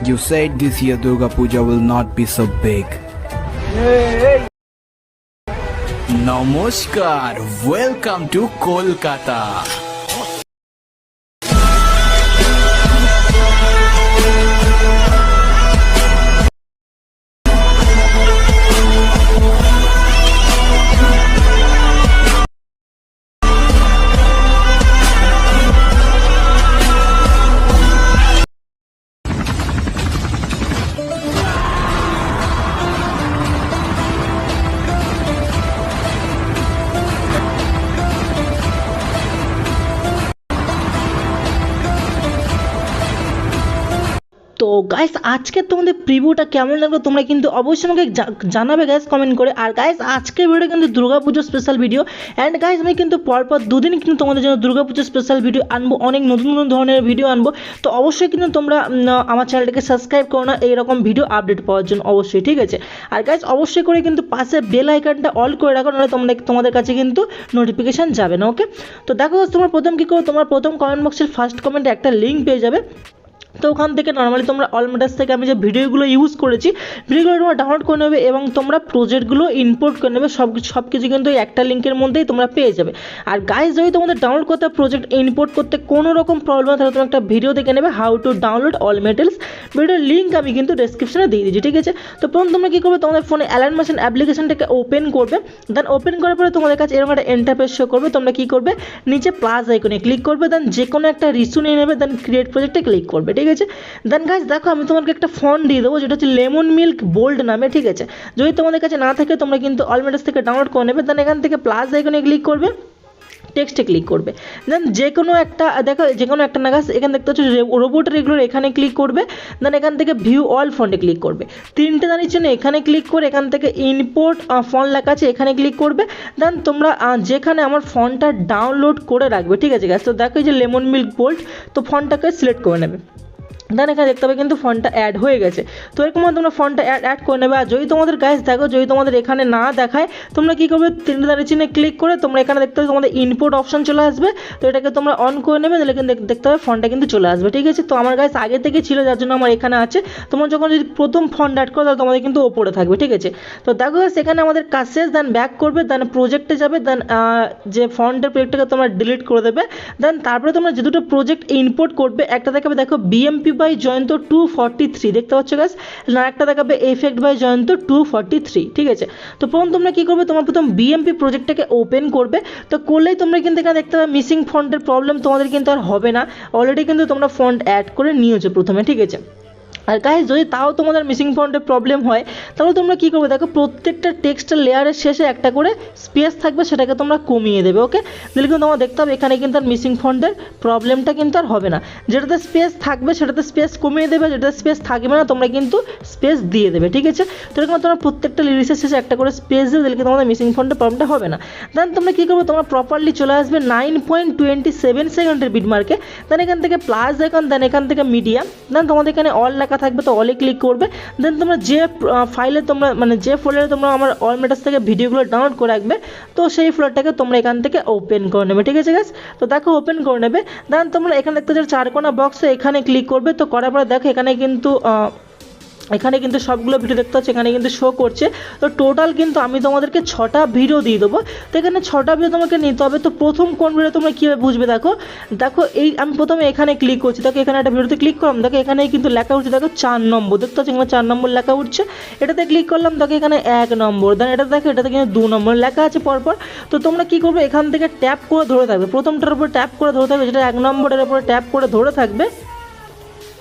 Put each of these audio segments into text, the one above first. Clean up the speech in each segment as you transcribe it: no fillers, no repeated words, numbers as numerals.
You said this year Durga Puja will not be so big. Namaskar, welcome to Kolkata. তো guys আজকে তোমাদের প্রিভিউটা কেমন লাগলো তোমরা কিন্তু অবশ্যই আমাকে জানাবে গাইস কমেন্ট করে। আর গাইস আজকের ভিডিও কিন্তু Durga Puja special video. And guys আমি কিন্তু পরপর দুদিন কিন্তু তোমাদের জন্য দুর্গাপুজো স্পেশাল ভিডিও আনবো, অনেক নতুন নতুন ধরনের ভিডিও আনবো। তো অবশ্যই কিন্তু তোমরা আমার চ্যানেলটাকে সাবস্ক্রাইব করো না এইরকম ভিডিও আপডেট পাওয়ার জন্য অবশ্যই, ঠিক আছে। আর গাইস অবশ্যই করে কিন্তু পাশে বেল আইকনটা অল করে রাখো, নাহলে তোমাদের কাছে কিন্তু নোটিফিকেশান যাবে না, ওকে। তো দেখো তোমরা প্রথম কী করো, তোমার প্রথম কমেন্ট বক্সের ফার্স্ট কমেন্টে একটা লিঙ্ক পেয়ে যাবে। তো ওখান থেকে নর্মালি তোমরা অলমেটাস থেকে আমি যে ভিডিওগুলো ইউজ করেছি ভিডিওগুলো তোমরা ডাউনলোড করে নেবে এবং তোমরা প্রজেক্টগুলো ইম্পোর্ট করে নেবে। সব কিছু কিন্তু এই একটা লিঙ্কের মধ্যেই তোমরা পেয়ে যাবে। আর গাইজ যদি তোমাদের ডাউনলোড করতে প্রজেক্ট ইম্পোর্ট করতে কোনো রকম প্রবলেম তাহলে তোমরা একটা ভিডিও দেখে নেবে, how to download all materials. ভিডিওর লিঙ্ক আমি কিন্তু ডেসক্রিপশনে দিয়ে দিচ্ছি, ঠিক আছে। তো প্রথম তোমরা কী করবে, তোমাদের ফোনে অ্যালাইট মেশিন অ্যাপ্লিকেশনটাকে ওপেন করবে। দেন ওপেন করার পরে তোমাদের কাছে এরকম একটা ইন্টারফেস শো করবে। তোমরা কী করবে, নিচে প্লাস আইকনে ক্লিক করবে, দেন যে কোনো একটা রিসু নিয়ে নেবে, দেন ক্রিয়েট প্রজেক্টে ক্লিক করবে, ঠিক আছে। দেন গাইজ দেখো আমি তোমাকে একটা ফন্ট দিয়ে দেবো যেটা হচ্ছে লেমন মিল্ক বোল্ড নামে, ঠিক আছে। যদি তোমাদের কাছে না থাকে তোমরা কিন্তু অলমেটাস থেকে ডাউনলোড করে নেবে। দেন এখান থেকে প্লাস আইকনে ক্লিক করবে, টেক্সটে ক্লিক করবে। দেন যে কোনো একটা দেখো যে কোনো একটা নাগাস এখানে দেখতে হচ্ছে রোবটের এগুলোর এখানে ক্লিক করবে। দেন এখান থেকে ভিউ অল ফন্টে ক্লিক করবে। তিনটে দানির জন্য এখানে ক্লিক করে এখান থেকে ইম্পোর্ট ফন্ট লেখা আছে এখানে ক্লিক করবে। দেন তোমরা যেখানে আমার ফন্টটা ডাউনলোড করে রাখবে, ঠিক আছে গাইস। তো দেখো এই যে লেমন মিল্ক বোল্ড, তো ফন্টটাকে সিলেক্ট করে নেবে। দেন এখানে দেখতে হবে কিন্তু ফন্টটা অ্যাড হয়ে গেছে। তো এরকম তোমরা ফন্টটা অ্যাড করে নেবে। আর যদি তোমাদের গাইস দেখো যদি তোমাদের এখানে না দেখায় তোমরা কী করবে, তিনটে দাঁড়িয়ে চিহ্নে ক্লিক করে তোমরা এখানে দেখতে হবে তোমাদের ইনপুট অপশন চলে আসবে। তো এটাকে তোমরা অন করে নেবে, তাহলে কিন্তু দেখতে হবে ফন্টটা কিন্তু চলে আসবে, ঠিক আছে। তো আমার গাইস আগে থেকে ছিল যার জন্য আমার এখানে আছে। তোমরা যখন যদি প্রথম ফন্ট অ্যাড করো তাহলে তোমাদের কিন্তু ওপরে থাকবে, ঠিক আছে। তো দেখো গাইস এখানে আমাদের কাজ শেষ। দেন ব্যাক করবে, দেন প্রজেক্টে যাবে, দেন যে ফন্টের প্রজেক্টটাকে তোমরা ডিলিট করে দেবে। দেন তারপরে তোমরা যে দুটো প্রজেক্ট ইম্পোর্ট করবে একটা দেখাবে দেখো বিএমপি বাই জয়ন্ত 243 দেখতে পাচ্ছ গাইস, না একটা দেখাবে এফেক্ট বাই জয়ন্ত 243, ঠিক আছে। তো প্রথম তোমরা কী করবে, তোমার প্রথম বিএমপি প্রজেক্টটাকে ওপেন করবে। তো করলেই তোমরা কিন্তু এখানে দেখতে পাবে মিসিং ফন্টের প্রবলেম তোমাদের কিন্তু আর হবে না, অলরেডি কিন্তু তোমরা ফন্ট অ্যাড করে নিয়েছো প্রথমে, ঠিক আছে। আর গাইস যদি তাও তোমাদের মিসিং ফন্টের প্রবলেম হয় তাহলে তোমরা কী করবে, দেখো প্রত্যেকটা টেক্সটের লেয়ারের শেষে একটা করে স্পেস থাকবে, সেটাকে তোমরা কমিয়ে দেবে, ওকে। তাহলে কিন্তু তোমরা দেখতে হবে এখানে কিন্তু আর মিসিং ফন্টের প্রবলেমটা কিন্তু আর হবে না। যেটাতে স্পেস থাকবে সেটাতে স্পেস কমিয়ে দেবে, যেটাতে স্পেস থাকবে না তোমরা কিন্তু স্পেস দিয়ে দেবে, ঠিক আছে। তো এরকম তোমরা প্রত্যেকটা লিরিক্সের শেষে একটা করে স্পেস দেবে, তাহলে তোমাদের মিসিং ফন্টের প্রবলেমটা হবে না। দেন তোমরা কী করবে, তোমরা প্রপারলি চলে আসবে 9.27 সেকেন্ডের বিট মার্কে। দেন এখান থেকে প্লাস আইকন, দেন এখান থেকে মিডিয়া, দেন তোমাদের এখানে অল লেখা থাকবে, তো অলে ক্লিক করবে। দেন তোমরা যে ফাইলে তোমরা মানে যে ফোল্ডারে তোমরা আমার অলমেটাস থেকে ভিডিওগুলো ডাউনলোড করে রাখবে তো সেই ফোল্ডারটাকে তোমরা এখান থেকে ওপেন করে নেবে, ঠিক আছে গাইস। তো দেখো ওপেন করে নেবে। দেন তোমরা এখানে দেখতে যে চারকোনা বক্সে এখানে ক্লিক করবে। তো করার পরে দেখো এখানে কিন্তু সবগুলো ভিডিও দেখতে হচ্ছে এখানে কিন্তু শো করছে। তো টোটাল কিন্তু আমি তোমাদেরকে 6টা ভিডিও দিয়ে দেবো। তো এখানে 6টা ভিডিও তোমাকে নিতে হবে। তো প্রথম কোন ভিডিও তোমরা কীভাবে বুঝবে, দেখো এই আমি প্রথমে এখানে ক্লিক করছি, দেখো এখানে একটা ভিডিওতে ক্লিক করলাম, দেখো এখানে কিন্তু লেখা উঠছে, দেখো 4 নম্বর দেখতে হচ্ছে, এখানে 4 নম্বর লেখা উঠছে। এটাতে ক্লিক করলাম, দেখো এখানে 1 নম্বর, দেন এটা দেখো এটাতে কিন্তু 2 নম্বর লেখা আছে পরপর। তো তোমরা কী করবে, এখান থেকে ট্যাপ করে ধরে থাকবে, প্রথমটার উপর ট্যাপ করে ধরে থাকবে, যেটা 1 নম্বরের উপরে ট্যাপ করে ধরে থাকবে।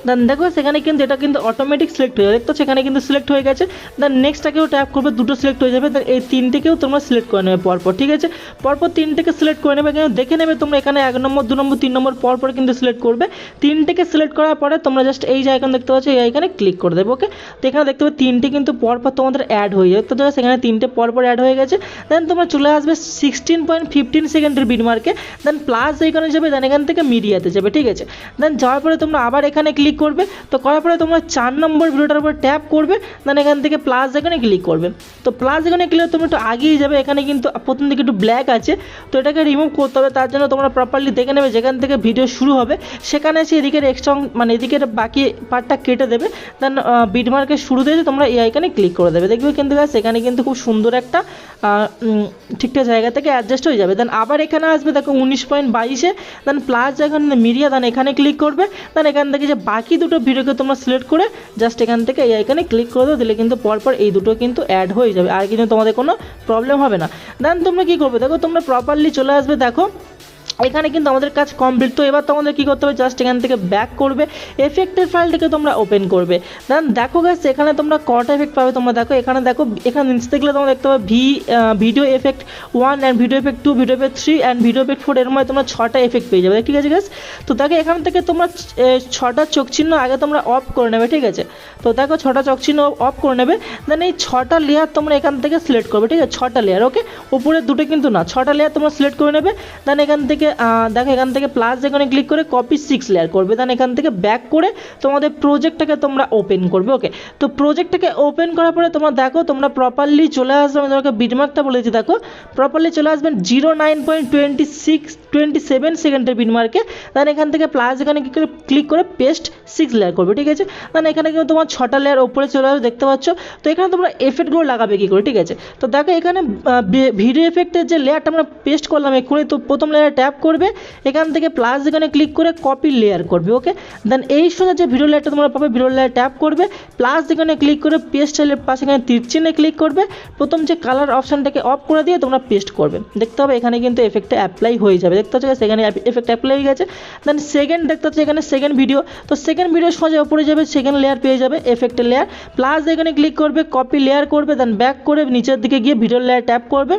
দেন দেখো সেখানে কিন্তু এটা কিন্তু অটোমেটিক সিলেক্ট হয়ে যাবে, দেখতো সেখানে কিন্তু সিলেক্ট হয়ে গেছে। দেন নেক্সটটাকেও ট্যাপ করবে, দুটো সিলেক্ট হয়ে যাবে। দেন এই তিনটেকেও তোমরা সিলেক্ট করে নেবে পরপর, ঠিক আছে। পরপর তিনটেকে সিলেক্ট করে নেবে, কিন্তু দেখে নেবে তোমরা এখানে 1 নম্বর 2 নম্বর 3 নম্বর পরপর কিন্তু সিলেক্ট করবে। তিনটেকে সিলেক্ট করার পরে তোমরা জাস্ট এই যে আইকন দেখতে পাচ্ছ এই আইকনে ক্লিক করে দেবে, ওকে। তো এখানে দেখতে পাবে তিনটে কিন্তু পরপর তোমাদের অ্যাড হয়ে যাবে, তো সেখানে তিনটে পরপর অ্যাড হয়ে গেছে। দেন তোমরা চলে আসবে 16.15 সেকেন্ডের বিট মার্কে। দেন প্লাস আইকনে যাবে, দেন এখান থেকে মিডিয়াতে যাবে, ঠিক আছে। দেন যাওয়ার পরে তোমরা আবার এখানে ক্লিক ক্লিক করবে। তো করার পরে তোমরা 4 নম্বর ভিডিওটার উপর ট্যাপ করবে, দেন এখান থেকে প্লাস এখানে ক্লিক করবে। তো প্লাস এখানে ক্লিক তোমরা একটু আগিয়ে যাবে, এখানে কিন্তু প্রথম দিকে একটু ব্ল্যাক আছে, তো এটাকে রিমুভ করতে হবে। তার জন্য তোমরা প্রপারলি দেখে নেবে যেখান থেকে ভিডিও শুরু হবে সেখানে এসে এদিকের এক্সট্রা মানে এদিকের বাকি পার্টটা কেটে দেবে, দেন বিটমার্কের শুরুতে এসে তোমরা এই আইকনে ক্লিক করে দেবে। দেখবে কিন্তু গাইস এখানে কিন্তু খুব সুন্দর একটা ঠিকঠাক জায়গা থেকে অ্যাডজাস্ট হয়ে যাবে। দেন আবার এখানে আসবে দেখো 19.22-এ, দেন প্লাস যখন মিডিয়া দেন এখানে ক্লিক করবে, দেন এখান থেকে যে বাকি দুটো ভিডিওকে তোমরা সিলেক্ট করে জাস্ট এখান থেকে এই আইকনে ক্লিক করে দিলে কিন্তু পরপর এই দুটো কিন্তু অ্যাড হয়ে যাবে, আর কিন্তু তোমাদের কোনো প্রবলেম হবে না। দেন তোমরা কী করবে দেখো, তোমরা প্রপারলি চলে আসবে, দেখো এখানে কিন্তু আমাদের কাজ কমপ্লিট। তো এবার তোমাদের কী করতে হবে, জাস্ট এখান থেকে ব্যাক করবে, এফেক্টের ফাইলটাকে তোমরা ওপেন করবে। দেন দেখো গাইস এখানে তোমরা কটা এফেক্ট পাবে, তোমরা দেখো এখানে এখানে নিচে দেখলে তোমরা দেখতে পাবে video effect 1 and video effect 2, video effect 3 and video effect 4, এর মধ্যে তোমরা 6টা এফেক্ট পেয়ে যাবে, ঠিক আছে গাইস। তো দেখো এখান থেকে তোমরা 6টা চোখ চিহ্ন আগে তোমরা অফ করে নেবে, ঠিক আছে। তো দেখো 6টা চোখ চিহ্ন অফ করে নেবে, দেন এই 6টা লেয়ার তোমরা এখান থেকে সিলেক্ট করবে, ঠিক আছে। 6টা লেয়ার, ওকে, উপরে দুটো কিন্তু না, 6টা লেয়ার তোমরা সিলেক্ট করে নেবে। দেন এখান থেকে দেখো এখান থেকে প্লাস এখানে ক্লিক করে কপি 6 লেয়ার করবে, দেন এখান থেকে ব্যাক করে তোমাদের প্রজেক্টটাকে তোমরা ওপেন করবে, ওকে। তো প্রজেক্টটাকে ওপেন করার পরে তোমরা দেখো তোমরা প্রপারলি চলে আসবে, আমি তোমাকে বিটমার্কটা বলেছি, দেখো প্রপারলি চলে আসবেন 09.27 সেকেন্ডের বিটমার্কে। দেন এখান থেকে প্লাস এখানে ক্লিক করে পেস্ট 6 লেয়ার করবে, ঠিক আছে। দেন এখানে কিন্তু তোমার 6টা লেয়ার ওপরে চলে আসবে, দেখতে পাচ্ছ। তো এখানে তোমরা এফেক্টগুলো লাগাবে কী করে, ঠিক আছে। তো দেখো এখানে ভিডিও এফেক্টের যে লেয়ারটা আমরা পেস্ট করলাম এক্ষুনি, তো প্রথম লেয়ারে ট্যাপ করবে, এখান থেকে প্লাস এখানে ক্লিক করে কপি লেয়ার করবে, ওকে। দেন এই সময় যে ভিডিও লেয়ারটা তোমরা পাবে, ভিডিও লেয়ার ট্যাপ করবে, প্লাস এখানে ক্লিক করে পেস্ট লেয়ারের পাশে এখানে তীর চিহ্নে ক্লিক করবে, প্রথম যে কালার অপশানটাকে অফ করে দিয়ে তোমরা পেস্ট করবে, দেখতে হবে এখানে কিন্তু এফেক্টটা অ্যাপ্লাই হয়ে যাবে, দেখতে পাচ্ছ সেখানে এফেক্ট অ্যাপ্লাই হয়ে গেছে। দেন সেকেন্ড দেখতে পাচ্ছ এখানে সেকেন্ড ভিডিও, তো সেকেন্ড ভিডিও সোজা উপরে যাবে, সেকেন্ড লেয়ার পেয়ে যাবে এফেক্টের লেয়ার, প্লাস এখানে ক্লিক করবে কপি লেয়ার করবে, দেন ব্যাক করে নিচের দিকে গিয়ে ভিডিও লেয়ার ট্যাপ করবে,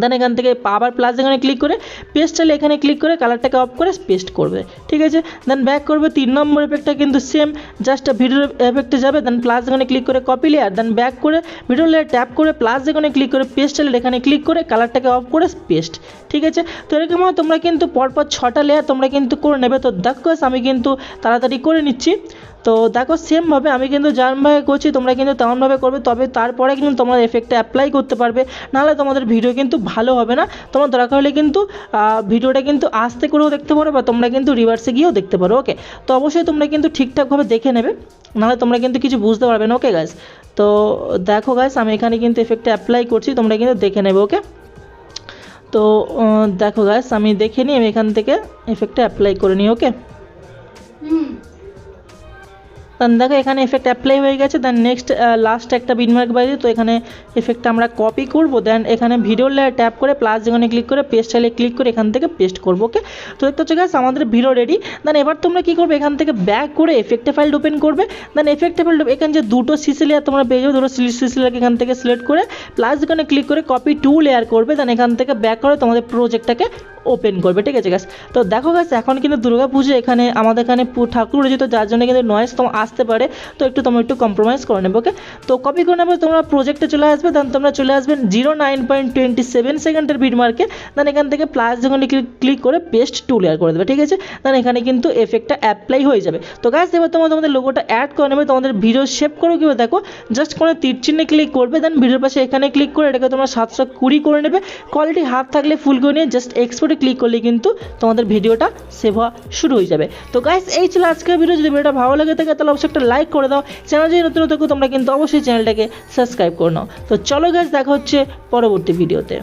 দেন এখান থেকে আবার প্লাস এখানে ক্লিক করে পেস্ট চাইলে এখানে ক্লিক করে কালারটাকে অফ করে পেস্ট করবে, ঠিক আছে। দেন ব্যাক করবে, 3 নম্বর এফেক্টটা কিন্তু সেম, জাস্ট ভিডিও এফেক্টে যাবে, দেন প্লাস এখানে ক্লিক করে কপি লেয়ার, দেন ব্যাক করে ভিডিও লেয়ার ট্যাপ করে প্লাস এখানে ক্লিক করে পেস্ট চাইলে এখানে ক্লিক করে কালারটাকে অফ করে পেস্ট, ঠিক আছে। তো এরকম তোমরা কিন্তু পরপর 6টা লেয়ার তোমরা কিন্তু করে নেবে। তো দেখো আমি কিন্তু তাড়াতাড়ি করে নিচ্ছি। তো দেখো সেমভাবে আমি কিন্তু যেমনভাবে করছি তোমরা কিন্তু তেমনভাবে করবে, তবে তারপরে কিন্তু তোমরা এফেক্টটা অ্যাপ্লাই করতে পারবে, নাহলে তোমাদের ভিডিও কিন্তু ভালো হবে না। তোমার দরকার হলে কিন্তু ভিডিওটা কিন্তু আস্তে করেও দেখতে পারো, বা তোমরা কিন্তু রিভার্সে গিয়েও দেখতে পারো, ওকে। তো অবশ্যই তোমরা কিন্তু ঠিকঠাকভাবে দেখে নেবে, নাহলে তোমরা কিন্তু কিছু বুঝতে পারবে না, ওকে গাইস। তো দেখো গাইস আমি এখানে কিন্তু এফেক্টটা অ্যাপ্লাই করছি, তোমরা কিন্তু দেখে নেবে, ওকে। তো দেখো গাইস আমি দেখে নিই, আমি এখান থেকে এফেক্টটা অ্যাপ্লাই করে নিই, ওকে। দেন দেখো এখানে এফেক্ট অ্যাপ্লাই হয়ে গেছে। দেন নেক্সট লাস্ট একটা বিটমার্ক বাইরে, তো এখানে এফেক্টটা আমরা কপি করব, দেন এখানে ভিডিও লেয়ার ট্যাপ করে প্লাস যেখানে ক্লিক করে পেস্ট চাইলে ক্লিক করে এখান থেকে পেস্ট করবো, ওকে। তো দেখতে হচ্ছে গাইস আমাদের ভিডিও রেডি। দেন এবার তোমরা কী করবে, এখান থেকে ব্যাক করে এফেক্টে ফাইল ওপেন করবে, দেন এফেক্টে ফাইল এখানে যে দুটো সিসি লেয়ার তোমরা পেয়ে যাবে, দুটো সিসি লেয়ারকে এখান থেকে সিলেক্ট করে প্লাস যেখানে ক্লিক করে কপি 2 লেয়ার করবে, দেন এখান থেকে ব্যাক করে তোমাদের প্রজেক্টটাকে ওপেন করবে, ঠিক আছে গাইস। তো দেখো গাইস এখন কিন্তু দুর্গাপুজো, এখানে আমাদের এখানে ঠাকুর রয়েছে, তো যার জন্য কিন্তু নয়েজ তোমার আসতে পারে, তো তোমরা একটু কম্প্রোমাইজ করে নেবে, ওকে। তো কপি করে নেবে, তোমরা প্রজেক্টে চলে আসবে, দেন তোমরা চলে আসবেন 09.27 সেকেন্ডের বিটমার্কে, দেন এখান থেকে প্লাস যখন ক্লিক করে পেস্ট 2 লেয়ার করে দেবে, ঠিক আছে। দেন এখানে কিন্তু এফেক্টটা অ্যাপ্লাই হয়ে যাবে। তো গাইস এবার তোমাদের লোগোটা অ্যাড করে নেবে, তোমাদের ভিডিও শেপ করো কীভাবে দেখো, জাস্ট কোনো তীর চিহ্নে ক্লিক করবে, দেন ভিডিওর পাশে এখানে ক্লিক করে এটাকে তোমরা 720 করে নেবে, কোয়ালিটি হাফ থাকলে ফুল করে নিয়ে জাস্ট এক্সপোর্টে ক্লিক করলে কিন্তু তোমাদের ভিডিওটা সেভ হওয়া শুরু হয়ে যাবে। তো গাইস এই ছিল আজকের ভিডিও, যদি ভিডিওটা ভালো লাগে থাকে তাহলে অবশ্যই একটা লাইক করে দাও, চ্যানেল যদি নতুন থাকো তোমরা কিন্তু অবশ্যই চ্যানেলটাকে সাবস্ক্রাইব করে নাও। তো চলো গাইস দেখা হচ্ছে পরবর্তী ভিডিওতে।